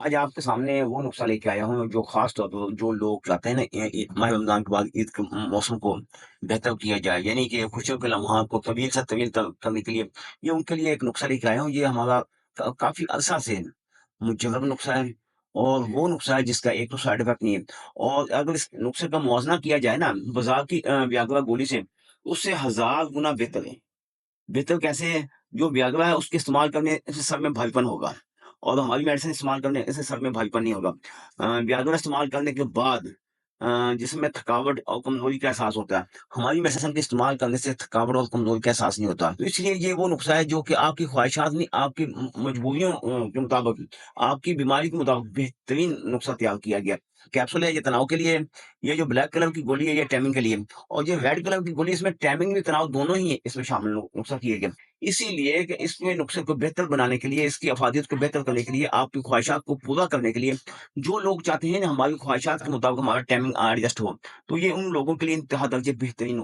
आज आपके सामने वो नुस्ख़ा लेके आया हूँ जो ख़ास तौर पर जो लोग चाहते हैं ना माह रमज़ान के बाद ईद के मौसम को बेहतर किया जाए, यानी कि खुशियों के लम्हात को तवील से तवील करने के लिए, ये उनके लिए एक नुस्ख़ा लेके आया हूँ। ये हमारा काफ़ी अरसा से मुजर्रब नुस्ख़ा है और वो नुस्ख़ा है जिसका एक तो साइड इफ़ेक्ट नहीं है और अगर इस नुस्ख़े का मुवाज़ना किया जाए ना बाज़ार की वियाग्रा गोली से, उससे हज़ार गुना बेहतर है। बेहतर कैसे है? जो वियाग्रा है उसके इस्तेमाल करने से सर में भारीपन होगा और हमारी मेडिसिन इस्तेमाल करने से सर में भारीपन नहीं होगा। वियाग्रा इस्तेमाल करने के बाद जिसमें थकावट और कमज़ोरी का एहसास होता है। हमारी मेडिसिन के इस्तेमाल करने से थकावट और कमज़ोरी का एहसास नहीं होता। तो इसलिए ये वो नुस्ख़ा है जो कि आपकी ख्वाहिशात नहीं, आपकी मजबूरियों के मुताबिक, आपकी बीमारी के मुताबिक बेहतरीन नुस्ख़ा तैयार किया गया है। कैप्सूल है ये तनाव के लिए, ये जो ब्लैक कलर की गोली है ये टैनिंग के लिए और ये रेड कलर की गोली इसमें टैनिंग भी तनाव दोनों ही है इसमें शामिल नुस्ख़ा किए गए। इसीलिए कि इसमें नुस्खे को बेहतर बनाने के लिए, इसकी अफ़ादियत को बेहतर करने के लिए, आपकी ख्वाहिशात को पूरा करने के लिए, जो लोग चाहते हैं ना हमारी ख्वाहिशात के मुताबिक हमारा टाइमिंग एडजस्ट हो, तो ये उन लोगों के लिए इंतहा दर्जे बेहतरीन